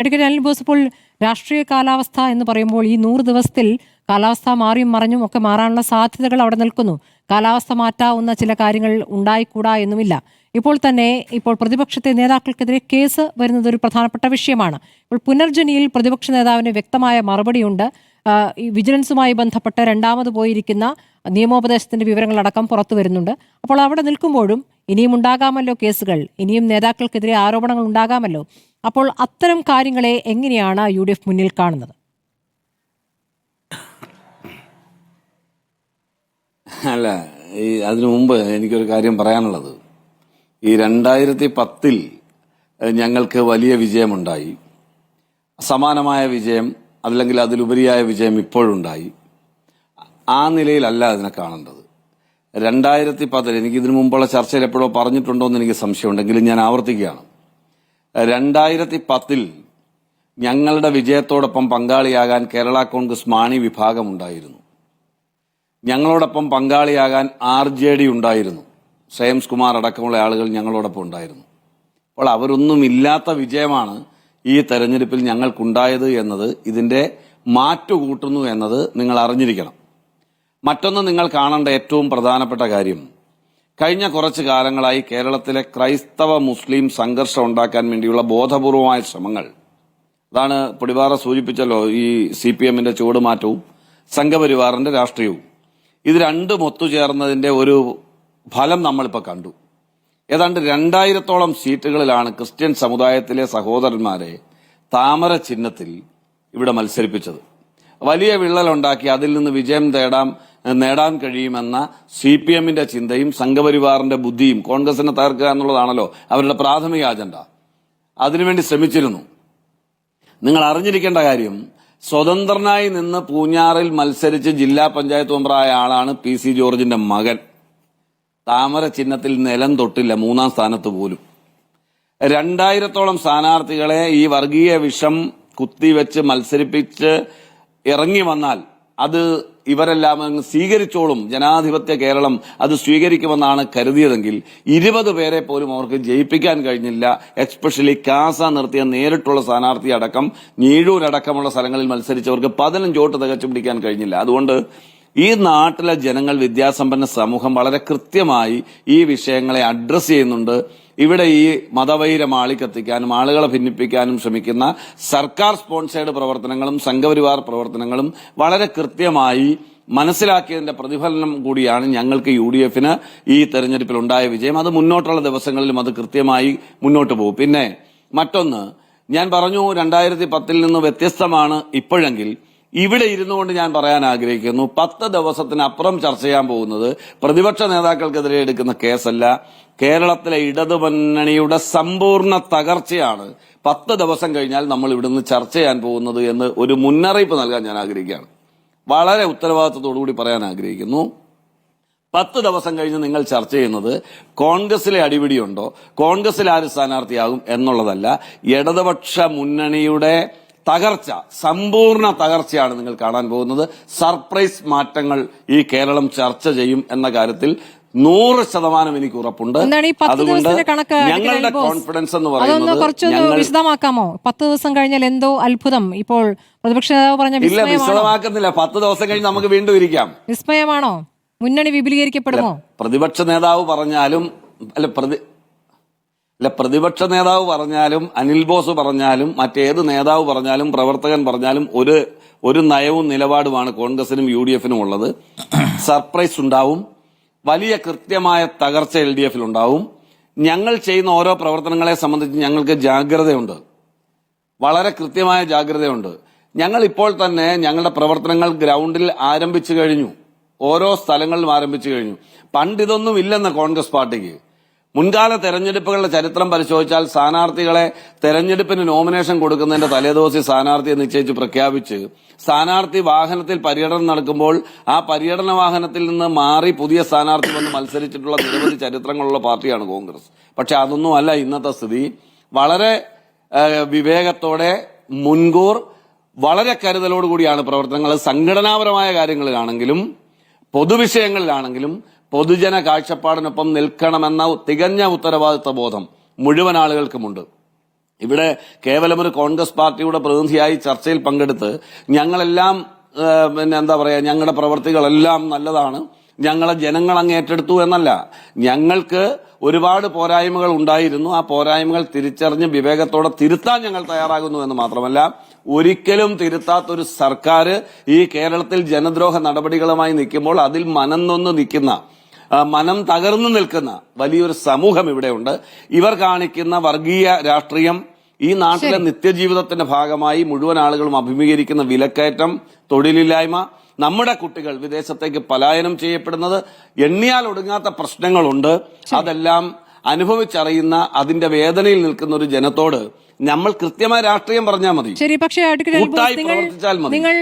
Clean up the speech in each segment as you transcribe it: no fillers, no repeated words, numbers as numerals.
Advocate Anil boss, ഇപ്പോൾ രാഷ്ട്രീയ കാലാവസ്ഥ എന്ന് പറയുമ്പോൾ ഈ 100 ദിവസത്തിൽ കാലാവസ്ഥ മാറിയും മറിഞ്ഞും ഒക്കെ മാറാനുള്ള സാധ്യതകൾ അവിടെ നിൽക്കുന്നു. കാലാവസ്ഥ മാറ്റാവുന്ന ചില കാര്യങ്ങൾ ഉണ്ടായിക്കൂടാ എന്നുമില്ല. ഇപ്പോൾ പ്രതിപക്ഷത്തെ നേതാക്കൾക്കെതിരെ കേസ് വരുന്നത് ഒരു പ്രധാനപ്പെട്ട വിഷയമാണ്. ഇപ്പോൾ പുനർജനിയിൽ പ്രതിപക്ഷ നേതാവിന് വ്യക്തമായ മറുപടിയുണ്ട്. ഈ വിജിലൻസുമായി ബന്ധപ്പെട്ട് രണ്ടാമത് പോയിരിക്കുന്ന നിയമോപദേശത്തിന്റെ വിവരങ്ങളടക്കം പുറത്തു വരുന്നുണ്ട്. അപ്പോൾ അവിടെ നിൽക്കുമ്പോഴും ഇനിയും ഉണ്ടാകാമല്ലോ കേസുകൾ, ഇനിയും നേതാക്കൾക്കെതിരെ ആരോപണങ്ങൾ ഉണ്ടാകാമല്ലോ. അപ്പോൾ അത്തരം കാര്യങ്ങളെ എങ്ങനെയാണ് UDF മുന്നിൽ കാണുന്നത്? അല്ല, അതിനു മുമ്പ് എനിക്കൊരു കാര്യം പറയാനുള്ളത്, ഈ 2010 ഞങ്ങൾക്ക് വലിയ വിജയമുണ്ടായി. സമാനമായ വിജയം അല്ലെങ്കിൽ അതിലുപരിയായ വിജയം ഇപ്പോഴുണ്ടായി. ആ നിലയിലല്ല അതിനെ കാണേണ്ടത്. 2010 എനിക്ക് ഇതിനു മുമ്പുള്ള ചർച്ചയിൽ എപ്പോഴോ പറഞ്ഞിട്ടുണ്ടോ എന്ന് എനിക്ക് സംശയമുണ്ടെങ്കിലും ഞാൻ ആവർത്തിക്കുകയാണ്. 2010 ഞങ്ങളുടെ വിജയത്തോടൊപ്പം പങ്കാളിയാകാൻ കേരള കോൺഗ്രസ് മാണി വിഭാഗം ഉണ്ടായിരുന്നു. ഞങ്ങളോടൊപ്പം പങ്കാളിയാകാൻ RJD ഉണ്ടായിരുന്നു. ശ്രേയംസ് കുമാർ അടക്കമുള്ള ആളുകൾ ഞങ്ങളോടൊപ്പം ഉണ്ടായിരുന്നു. അപ്പോൾ അവരൊന്നുമില്ലാത്ത വിജയമാണ് ഈ തെരഞ്ഞെടുപ്പിൽ ഞങ്ങൾക്കുണ്ടായത് എന്നത് ഇതിന്റെ മാറ്റുകൂട്ടുന്നു എന്നത് നിങ്ങൾ അറിഞ്ഞിരിക്കണം. മറ്റൊന്ന് നിങ്ങൾ കാണേണ്ട ഏറ്റവും പ്രധാനപ്പെട്ട കാര്യം, കഴിഞ്ഞ കുറച്ചു കാലങ്ങളായി കേരളത്തിലെ ക്രൈസ്തവ മുസ്ലിം സംഘർഷം ഉണ്ടാക്കാൻ വേണ്ടിയുള്ള ബോധപൂർവമായ ശ്രമങ്ങൾ, അതാണ് പൊടിപാറ സൂചിപ്പിച്ചല്ലോ, ഈ CPM-ന്റെ ചുവടുമാറ്റവും സംഘപരിവാറിന്റെ രാഷ്ട്രീയവും, ഇത് രണ്ടും ഒത്തുചേർന്നതിന്റെ ഒരു ഫലം നമ്മളിപ്പോൾ കണ്ടു. ഏതാണ്ട് 2000-ഓളം സീറ്റുകളിലാണ് ക്രിസ്ത്യൻ സമുദായത്തിലെ സഹോദരന്മാരെ താമര ചിഹ്നത്തിൽ ഇവിടെ മത്സരിപ്പിച്ചത്. വലിയ വിള്ളലുണ്ടാക്കി അതിൽ നിന്ന് വിജയം നേടാൻ കഴിയുമെന്ന CPM-ന്റെ ചിന്തയും സംഘപരിവാറിന്റെ ബുദ്ധിയും കോൺഗ്രസിനെ തകർക്കുക എന്നുള്ളതാണല്ലോ അവരുടെ പ്രാഥമിക അജണ്ട. അതിനുവേണ്ടി ശ്രമിച്ചിരുന്നു. നിങ്ങൾ അറിഞ്ഞിരിക്കേണ്ട കാര്യം, സ്വതന്ത്രനായി നിന്ന് പൂഞ്ഞാറിൽ മത്സരിച്ച് ജില്ലാ പഞ്ചായത്ത് മെമ്പറായ ആളാണ് PC ജോർജിന്റെ മകൻ. താമര ചിഹ്നത്തിൽ നിലം തൊട്ടില്ല, 3-ാം സ്ഥാനത്ത് പോലും. 2000-ഓളം സ്ഥാനാർത്ഥികളെ ഈ വർഗീയ വിഷം കുത്തിവെച്ച് മത്സരിപ്പിച്ച് ഇറങ്ങി വന്നാൽ അത് ഇവരെല്ലാം സ്വീകരിച്ചോളും, ജനാധിപത്യ കേരളം അത് സ്വീകരിക്കുമെന്നാണ് കരുതിയതെങ്കിൽ 20 പേരെ പോലും അവർക്ക് ജയിപ്പിക്കാൻ കഴിഞ്ഞില്ല. എസ്പെഷ്യലി കാസ നിർത്തിയ നേരിട്ടുള്ള സ്ഥാനാർത്ഥി അടക്കം ഞീഴൂരടക്കമുള്ള സ്ഥലങ്ങളിൽ മത്സരിച്ചവർക്ക് 15 വോട്ട് തികച്ചു പിടിക്കാൻ കഴിഞ്ഞില്ല. അതുകൊണ്ട് ഈ നാട്ടിലെ ജനങ്ങൾ, വിദ്യാസമ്പന്ന സമൂഹം വളരെ കൃത്യമായി ഈ വിഷയങ്ങളെ അഡ്രസ് ചെയ്യുന്നുണ്ട്. ഇവിടെ ഈ മതവൈരം ആളിക്കത്തിക്കാനും ആളുകളെ ഭിന്നിപ്പിക്കാനും ശ്രമിക്കുന്ന സർക്കാർ സ്പോൺസേഡ് പ്രവർത്തനങ്ങളും സംഘപരിവാർ പ്രവർത്തനങ്ങളും വളരെ കൃത്യമായി മനസ്സിലാക്കിയതിന്റെ പ്രതിഫലനം കൂടിയാണ് ഞങ്ങൾക്ക് UDF-ന് ഈ തെരഞ്ഞെടുപ്പിൽ ഉണ്ടായ വിജയം. അത് മുന്നോട്ടുള്ള ദിവസങ്ങളിലും അത് കൃത്യമായി മുന്നോട്ട് പോകും. പിന്നെ മറ്റൊന്ന്, ഞാൻ പറഞ്ഞു 2010 നിന്ന് വ്യത്യസ്തമാണ് ഇപ്പോഴെങ്കിൽ, ഇവിടെ ഇരുന്നുകൊണ്ട് ഞാൻ പറയാൻ ആഗ്രഹിക്കുന്നു, 10 ദിവസത്തിനപ്പുറം ചർച്ച ചെയ്യാൻ പോകുന്നത് പ്രതിപക്ഷ നേതാക്കൾക്കെതിരെ എടുക്കുന്ന കേസല്ല, കേരളത്തിലെ ഇടതുമുന്നണിയുടെ സമ്പൂർണ്ണ തകർച്ചയാണ് 10 ദിവസം കഴിഞ്ഞാൽ നമ്മൾ ഇവിടുന്ന് ചർച്ച ചെയ്യാൻ പോകുന്നത് എന്ന് ഒരു മുന്നറിയിപ്പ് നൽകാൻ ഞാൻ ആഗ്രഹിക്കുകയാണ്. വളരെ ഉത്തരവാദിത്വത്തോടുകൂടി പറയാൻ ആഗ്രഹിക്കുന്നു. 10 ദിവസം കഴിഞ്ഞ് നിങ്ങൾ ചർച്ച ചെയ്യുന്നത് കോൺഗ്രസിലെ അടിപിടിയുണ്ടോ, കോൺഗ്രസിൽ ആര് സ്ഥാനാർത്ഥിയാകും എന്നുള്ളതല്ല, ഇടതുപക്ഷ മുന്നണിയുടെ തകർച്ച, സമ്പൂർണ്ണ തകർച്ചയാണ് നിങ്ങൾ കാണാൻ പോകുന്നത്. സർപ്രൈസ് മാറ്റങ്ങൾ ഈ കേരളം ചർച്ച ചെയ്യും എന്ന കാര്യത്തിൽ 100% എനിക്ക് ഉറപ്പുണ്ട്. അതുകൊണ്ട് ഞങ്ങളുടെ കോൺഫിഡൻസ് എന്ന് പറയുന്നത്, വിശദമാക്കാമോ? 10 ദിവസം കഴിഞ്ഞാൽ എന്തോ അത്ഭുതം ഇപ്പോൾ പ്രതിപക്ഷ നേതാവ് പറഞ്ഞ ഇല്ല, വിശദമാക്കുന്നില്ല. 10 ദിവസം കഴിഞ്ഞ് നമുക്ക് വീണ്ടും ഇരിക്കാം. വിസ്മയമാണോ? മുന്നണി വിപുലീകരിക്കപ്പെടുമോ? പ്രതിപക്ഷ നേതാവ് പറഞ്ഞാലും പ്രതിപക്ഷ നേതാവ് പറഞ്ഞാലും അനിൽ ബോസ് പറഞ്ഞാലും മറ്റേത് നേതാവ് പറഞ്ഞാലും പ്രവർത്തകൻ പറഞ്ഞാലും ഒരു നയവും നിലപാടുമാണ് കോൺഗ്രസിനും UDF-നും ഉള്ളത്. സർപ്രൈസ് ഉണ്ടാവും, വലിയ കൃത്യമായ തകർച്ച LDF-ൽ ഉണ്ടാവും. ഞങ്ങൾ ചെയ്യുന്ന ഓരോ പ്രവർത്തനങ്ങളെ സംബന്ധിച്ച് ഞങ്ങൾക്ക് ജാഗ്രതയുണ്ട്, വളരെ കൃത്യമായ ജാഗ്രതയുണ്ട്. ഞങ്ങൾ ഇപ്പോൾ തന്നെ ഞങ്ങളുടെ പ്രവർത്തനങ്ങൾ ഗ്രൗണ്ടിൽ ആരംഭിച്ചു കഴിഞ്ഞു, ഓരോ സ്ഥലങ്ങളിലും ആരംഭിച്ചു കഴിഞ്ഞു. പണ്ടിതൊന്നും ഇല്ലെന്ന് കോൺഗ്രസ് പാർട്ടിക്ക്. മുൻകാല തെരഞ്ഞെടുപ്പുകളുടെ ചരിത്രം പരിശോധിച്ചാൽ സ്ഥാനാർത്ഥികളെ തെരഞ്ഞെടുപ്പിന് നോമിനേഷൻ കൊടുക്കുന്നതിന്റെ തലേദിവസം സ്ഥാനാർത്ഥിയെ നിശ്ചയിച്ച് പ്രഖ്യാപിച്ച് സ്ഥാനാർത്ഥി വാഹനത്തിൽ പര്യടനം നടക്കുമ്പോൾ ആ പര്യടന വാഹനത്തിൽ നിന്ന് മാറി പുതിയ സ്ഥാനാർത്ഥി വന്ന് മത്സരിച്ചിട്ടുള്ള നിരവധി ചരിത്രങ്ങളുള്ള പാർട്ടിയാണ് കോൺഗ്രസ്. പക്ഷെ അതൊന്നും അല്ല ഇന്നത്തെ സ്ഥിതി. വളരെ വിവേകത്തോടെ മുൻകൂർ വളരെ കരുതലോടുകൂടിയാണ് പ്രവർത്തനങ്ങൾ. സംഘടനാപരമായ കാര്യങ്ങളിലാണെങ്കിലും പൊതുവിഷയങ്ങളിലാണെങ്കിലും പൊതുജന കാഴ്ചപ്പാടിനൊപ്പം നിൽക്കണമെന്ന തികഞ്ഞ ഉത്തരവാദിത്വ ബോധം മുഴുവൻ ആളുകൾക്കുമുണ്ട്. ഇവിടെ കേവലം ഒരു കോൺഗ്രസ് പാർട്ടിയുടെ പ്രതിനിധിയായി ചർച്ചയിൽ പങ്കെടുത്ത് ഞങ്ങളെല്ലാം പിന്നെ എന്താ പറയാ, ഞങ്ങളുടെ പ്രവർത്തികളെല്ലാം നല്ലതാണ്, ഞങ്ങളെ ജനങ്ങൾ അങ്ങ് ഏറ്റെടുത്തു എന്നല്ല. ഞങ്ങൾക്ക് ഒരുപാട് പോരായ്മകൾ ഉണ്ടായിരുന്നു. ആ പോരായ്മകൾ തിരിച്ചറിഞ്ഞ് വിവേകത്തോടെ തിരുത്താൻ ഞങ്ങൾ തയ്യാറാകുന്നു എന്ന് മാത്രമല്ല, ഒരിക്കലും തിരുത്താത്തൊരു സർക്കാർ ഈ കേരളത്തിൽ ജനദ്രോഹ നടപടികളുമായി നിൽക്കുമ്പോൾ അതിൽ മനം നൊന്ന് നിൽക്കുന്ന, മനം തകർന്നു നിൽക്കുന്ന വലിയൊരു സമൂഹം ഇവിടെയുണ്ട്. ഇവർ കാണിക്കുന്ന വർഗീയ രാഷ്ട്രീയം ഈ നാട്ടിലെ നിത്യജീവിതത്തിന്റെ ഭാഗമായി മുഴുവൻ ആളുകളും അഭിമുഖീകരിക്കുന്ന വിലക്കയറ്റം, തൊഴിലില്ലായ്മ, നമ്മുടെ കുട്ടികൾ വിദേശത്തേക്ക് പലായനം ചെയ്യപ്പെടുന്നത്, എണ്ണിയാൽ ഒടുങ്ങാത്ത പ്രശ്നങ്ങളുണ്ട്. അതെല്ലാം അനുഭവിച്ചറിയുന്ന, അതിന്റെ വേദനയിൽ നിൽക്കുന്ന ഒരു ജനത്തോട് നമ്മൾ കൃത്യമായ രാഷ്ട്രീയം പറഞ്ഞാൽ മതി, ശരി. പക്ഷേ കൂട്ടായി പ്രവർത്തിച്ചാൽ മതി. നിങ്ങൾ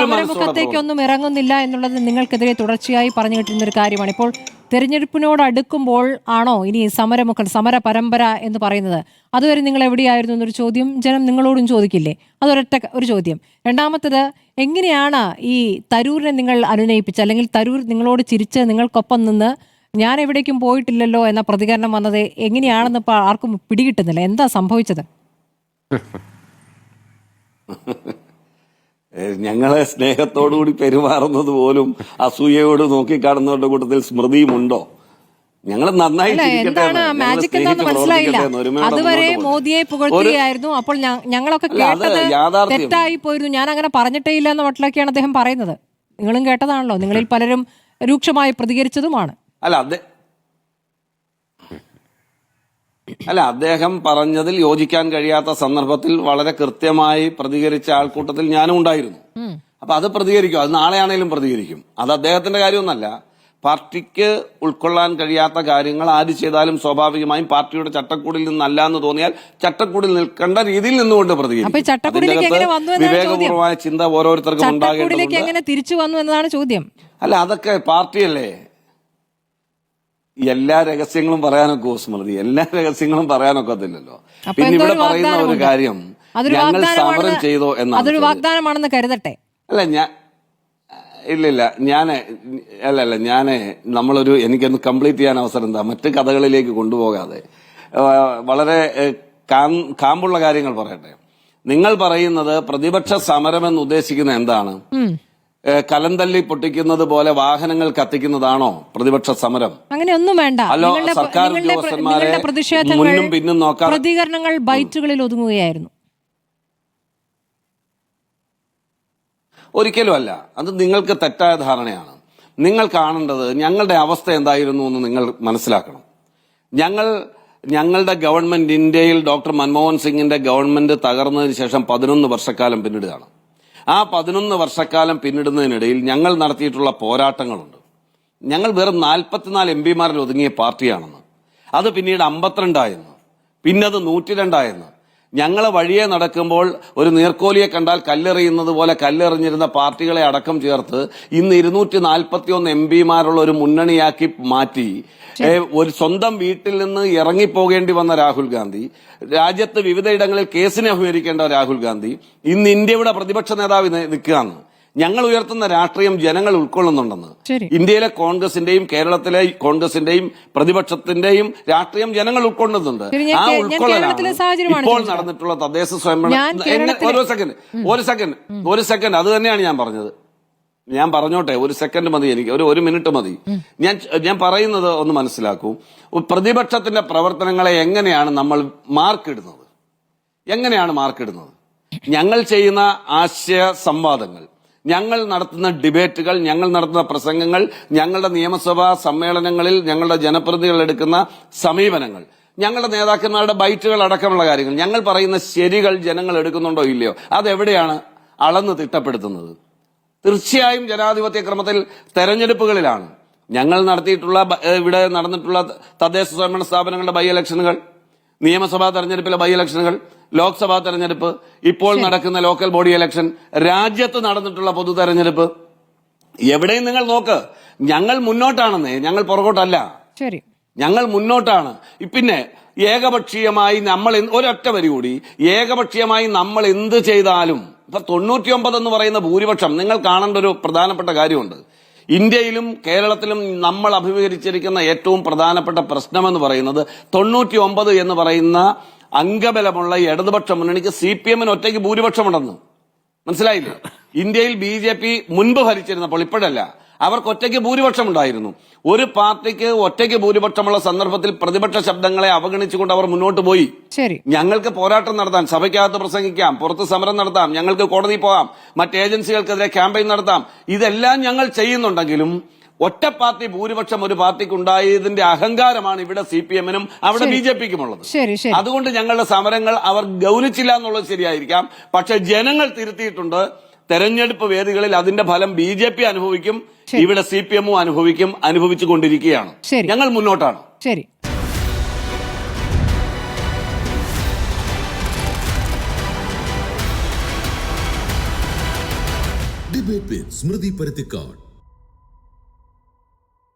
സമരമുഖത്തേക്കൊന്നും ഇറങ്ങുന്നില്ല എന്നുള്ളത് നിങ്ങൾക്കെതിരെ തുടർച്ചയായി പറഞ്ഞു കിട്ടുന്ന ഒരു കാര്യമാണ്. ഇപ്പോൾ തെരഞ്ഞെടുപ്പിനോട് അടുക്കുമ്പോൾ ആണോ ഇനി സമര പരമ്പര എന്ന് പറയുന്നത്? അതുവരെ നിങ്ങൾ എവിടെയായിരുന്നു എന്നൊരു ചോദ്യം ജനം നിങ്ങളോടും ചോദിക്കില്ലേ? അതൊരൊറ്റ ഒരു ചോദ്യം. രണ്ടാമത്തത്, എങ്ങനെയാണ് ഈ തരൂരിനെ നിങ്ങൾ അനുനയിപ്പിച്ച്, അല്ലെങ്കിൽ തരൂർ നിങ്ങളോട് ചിരിച്ച് നിങ്ങൾക്കൊപ്പം നിന്ന് ഞാൻ എവിടേക്കും പോയിട്ടില്ലല്ലോ എന്ന പ്രതികരണം വന്നത് എങ്ങനെയാണെന്ന് ഇപ്പൊ ആർക്കും പിടികിട്ടുന്നില്ല. എന്താ സംഭവിച്ചത്? ഞങ്ങളെ സ്നേഹത്തോടുകൂടി പെരുമാറുന്നത് പോലും അസൂയയോട് നോക്കിക്കാണുന്നവരുടെ കൂട്ടത്തിൽ സ്മൃതിയുമുണ്ടോ? ഞങ്ങൾ നന്നായി എന്താണ് മാജിക് എന്താന്ന് മനസ്സിലായില്ല. അതുവരെ മോദിയെ പുകഴ്ത്തുകയായിരുന്നു. അപ്പോൾ ഞങ്ങളൊക്കെ കേട്ടത് തെറ്റായി പോയിരുന്നു, ഞാൻ അങ്ങനെ പറഞ്ഞിട്ടേ ഇല്ല എന്ന മട്ടിലൊക്കെയാണ് അദ്ദേഹം പറയുന്നത്. നിങ്ങളും കേട്ടതാണല്ലോ, നിങ്ങളിൽ പലരും രൂക്ഷമായി പ്രതികരിച്ചതുമാണ്. അദ്ദേഹം പറഞ്ഞതിൽ യോജിക്കാൻ കഴിയാത്ത സന്ദർഭത്തിൽ വളരെ കൃത്യമായി പ്രതികരിച്ച ആൾക്കൂട്ടത്തിൽ ഞാനും ഉണ്ടായിരുന്നു. അപ്പൊ അത് പ്രതികരിക്കും, അത് നാളെയാണേലും പ്രതികരിക്കും. അത് അദ്ദേഹത്തിന്റെ കാര്യമൊന്നല്ല. പാർട്ടിക്ക് ഉൾക്കൊള്ളാൻ കഴിയാത്ത കാര്യങ്ങൾ ആര് ചെയ്താലും സ്വാഭാവികമായും പാർട്ടിയുടെ ചട്ടക്കൂടിൽ നിന്നല്ല എന്ന് തോന്നിയാൽ ചട്ടക്കൂടിൽ നിൽക്കേണ്ട രീതിയിൽ നിന്നുകൊണ്ട് പ്രതികരിക്കും. വിവേകപൂർവമായ ചിന്ത ഓരോരുത്തർക്കും ഉണ്ടാകേണ്ടതുണ്ട്. തിരിച്ചു വന്നു എന്നതാണ് ചോദ്യം. അല്ല, അതൊക്കെ പാർട്ടിയല്ലേ. എല്ലാ രഹസ്യങ്ങളും പറയാനൊക്കെ സ്മൃതി, എല്ലാ രഹസ്യങ്ങളും പറയാനൊക്കത്തില്ലല്ലോ. പിന്നെ ഇവിടെ പറയുന്ന ഒരു കാര്യം, ഞങ്ങൾ സമരം ചെയ്തോ എന്നാണ്. അതൊരു വാഗ്ദാനമാണെന്ന് കരുതട്ടെ. അല്ല ഞാന് നമ്മളൊരു എനിക്കൊന്ന് കംപ്ലീറ്റ് ചെയ്യാൻ അവസരം എന്താ, മറ്റു കഥകളിലേക്ക് കൊണ്ടുപോകാതെ വളരെ കാമ്പുള്ള കാര്യങ്ങൾ പറയട്ടെ. നിങ്ങൾ പറയുന്നത് പ്രതിപക്ഷ സമരമെന്ന് ഉദ്ദേശിക്കുന്ന എന്താണ്? കലന്തല്ലി പൊട്ടിക്കുന്നത് പോലെ വാഹനങ്ങൾ കത്തിക്കുന്നതാണോ പ്രതിപക്ഷ സമരം? അങ്ങനെയൊന്നും വേണ്ട. ഹലോ, സർക്കാർ ഉദ്യോഗസ്ഥന്മാരെ മുന്നും പിന്നും നോക്കാം. പ്രതികരണങ്ങൾ ബൈറ്റുകളിൽ ഒതുങ്ങുകയായിരുന്നു. ഒരിക്കലും അല്ല. അത് നിങ്ങൾക്ക് തെറ്റായ ധാരണയാണ്. നിങ്ങൾ കാണേണ്ടത് ഞങ്ങളുടെ അവസ്ഥ എന്തായിരുന്നു എന്ന് നിങ്ങൾ മനസ്സിലാക്കണം. ഞങ്ങളുടെ ഗവൺമെന്റ്, ഇന്ത്യയിൽ ഡോക്ടർ മൻമോഹൻ സിംഗിന്റെ ഗവൺമെന്റ് തകർന്നതിന് ശേഷം 11 വർഷക്കാലം പിന്നിടുകയാണ്. ആ 11 വർഷക്കാലം പിന്നിടുന്നതിനിടയിൽ ഞങ്ങൾ നടത്തിയിട്ടുള്ള പോരാട്ടങ്ങളുണ്ട്. ഞങ്ങൾ വെറും 44 എംപിമാരിൽ ഒതുങ്ങിയ പാർട്ടിയാണെന്ന്, അത് പിന്നീട് 52 ആയെന്ന്, പിന്നത് 102 ആയെന്ന്. ഞങ്ങളെ വഴിയെ നടക്കുമ്പോൾ ഒരു നീർക്കോലിയെ കണ്ടാൽ കല്ലെറിയുന്നത് പോലെ കല്ലെറിഞ്ഞിരുന്ന പാർട്ടികളെ അടക്കം ചേർത്ത് ഇന്ന് 241 എംപിമാരുള്ള ഒരു മുന്നണിയാക്കി മാറ്റി. ഒരു സ്വന്തം വീട്ടിൽ നിന്ന് ഇറങ്ങിപ്പോകേണ്ടി വന്ന രാഹുൽ ഗാന്ധി, രാജ്യത്ത് വിവിധയിടങ്ങളിൽ കേസിനെ അഭിമുഖീകരിക്കേണ്ട രാഹുൽ ഗാന്ധി ഇന്ന് ഇന്ത്യയുടെ പ്രതിപക്ഷ നേതാവ് നിൽക്കുകയാണ്. ഞങ്ങൾ ഉയർത്തുന്ന രാഷ്ട്രീയം ജനങ്ങൾ ഉൾക്കൊള്ളുന്നുണ്ടെന്ന്. ഇന്ത്യയിലെ കോൺഗ്രസിന്റെയും കേരളത്തിലെ കോൺഗ്രസിന്റെയും പ്രതിപക്ഷത്തിന്റെയും രാഷ്ട്രീയം ജനങ്ങൾ ഉൾക്കൊള്ളുന്നുണ്ട്. ആ ഉൾക്കൊള്ളലാണ് ഇപ്പോൾ നടന്നിട്ടുള്ള തദ്ദേശ സ്വയംഭരണ. ഒരു സെക്കൻഡ് അത് തന്നെയാണ് ഞാൻ പറഞ്ഞത്. ഞാൻ പറഞ്ഞോട്ടെ, ഒരു സെക്കൻഡ് മതി, എനിക്ക് ഒരു മിനിറ്റ് മതി. ഞാൻ പറയുന്നത് ഒന്ന് മനസ്സിലാക്കൂ. പ്രതിപക്ഷത്തിന്റെ പ്രവർത്തനങ്ങളെ എങ്ങനെയാണ് നമ്മൾ മാർക്കിടുന്നത്? ഞങ്ങൾ ചെയ്യുന്ന ആശയ സംവാദങ്ങൾ, ഞങ്ങൾ നടത്തുന്ന ഡിബേറ്റുകൾ, ഞങ്ങൾ നടത്തുന്ന പ്രസംഗങ്ങൾ, ഞങ്ങളുടെ നിയമസഭാ സമ്മേളനങ്ങളിൽ ഞങ്ങളുടെ ജനപ്രതിനിധികൾ എടുക്കുന്ന സമീപനങ്ങൾ, ഞങ്ങളുടെ നേതാക്കന്മാരുടെ ബൈറ്റുകൾ അടക്കമുള്ള കാര്യങ്ങൾ, ഞങ്ങൾ പറയുന്ന ശരികൾ ജനങ്ങൾ എടുക്കുന്നുണ്ടോ ഇല്ലയോ, അതെവിടെയാണ് അളന്ന് തിട്ടപ്പെടുത്തുന്നത്? തീർച്ചയായും ജനാധിപത്യ ക്രമത്തിൽ തെരഞ്ഞെടുപ്പുകളിലാണ്. ഞങ്ങൾ നടത്തിയിട്ടുള്ള, ഇവിടെ നടന്നിട്ടുള്ള തദ്ദേശ സ്വയംഭരണ സ്ഥാപനങ്ങളുടെ ബൈ ഇലക്ഷനുകൾ, നിയമസഭാ തെരഞ്ഞെടുപ്പിലെ ബൈ ഇലക്ഷനുകൾ, ലോക്സഭാ തെരഞ്ഞെടുപ്പ്, ഇപ്പോൾ നടക്കുന്ന ലോക്കൽ ബോഡി ഇലക്ഷൻ, രാജ്യത്ത് നടന്നിട്ടുള്ള പൊതു തെരഞ്ഞെടുപ്പ്, എവിടെയും നിങ്ങൾ നോക്ക്. ഞങ്ങൾ മുന്നോട്ടാണെന്നേ, ഞങ്ങൾ പുറകോട്ടല്ല. ഞങ്ങൾ മുന്നോട്ടാണ്. പിന്നെ ഏകപക്ഷീയമായി നമ്മൾ ഒരൊറ്റ വരി കൂടി, ഏകപക്ഷീയമായി നമ്മൾ എന്ത് ചെയ്താലും, ഇപ്പൊ 99 എന്ന് പറയുന്ന ഭൂരിപക്ഷം, നിങ്ങൾ കാണേണ്ട ഒരു പ്രധാനപ്പെട്ട കാര്യമുണ്ട്. ഇന്ത്യയിലും കേരളത്തിലും നമ്മൾ അഭിമുഖീകരിച്ചിരിക്കുന്ന ഏറ്റവും പ്രധാനപ്പെട്ട പ്രശ്നമെന്ന് പറയുന്നത് 99 എന്ന് പറയുന്ന അംഗബലമുള്ള ഇടതുപക്ഷ മുന്നണിക്ക് CPM-ന് ഒറ്റയ്ക്ക് ഭൂരിപക്ഷമുണ്ടെന്ന് മനസ്സിലായില്ലേ? ഇന്ത്യയിൽ BJP മുൻപ് ഭരിച്ചിരുന്നപ്പോൾ, ഇപ്പോഴല്ല, അവർക്ക് ഒറ്റയ്ക്ക് ഭൂരിപക്ഷം ഉണ്ടായിരുന്നു. ഒരു പാർട്ടിക്ക് ഒറ്റയ്ക്ക് ഭൂരിപക്ഷമുള്ള സന്ദർഭത്തിൽ പ്രതിപക്ഷ ശബ്ദങ്ങളെ അവഗണിച്ചുകൊണ്ട് അവർ മുന്നോട്ട് പോയി. ശരി, ഞങ്ങൾക്ക് പോരാട്ടം നടത്താം, സഭയ്ക്കകത്ത് പ്രസംഗിക്കാം, പുറത്ത് സമരം നടത്താം, ഞങ്ങൾക്ക് കോടതി പോകാം, മറ്റ് ഏജൻസികൾക്കെതിരെ ക്യാമ്പയിൻ നടത്താം. ഇതെല്ലാം ഞങ്ങൾ ചെയ്യുന്നുണ്ടെങ്കിലും ഒറ്റ പാർട്ടി ഭൂരിപക്ഷം ഒരു പാർട്ടിക്ക് ഉണ്ടായതിന്റെ അഹങ്കാരമാണ് ഇവിടെ CPM-നും അവിടെ BJP-ക്കും ഉള്ളത്. അതുകൊണ്ട് ഞങ്ങളുടെ സമരങ്ങൾ അവർ ഗൗനിച്ചില്ല എന്നുള്ളത് ശരിയായിരിക്കാം. പക്ഷെ ജനങ്ങൾ തിരുത്തിയിട്ടുണ്ട്. തെരഞ്ഞെടുപ്പ് വേദികളിൽ അതിന്റെ ഫലം BJP അനുഭവിക്കും, ഇവിടെ CPM-ഉം അനുഭവിച്ചു കൊണ്ടിരിക്കുകയാണ്. ഞങ്ങൾ മുന്നോട്ടാണ്. ശരി. ഡിബേറ്റ് വിത്ത് സ്മൃതി പരുത്തിക്കാട്.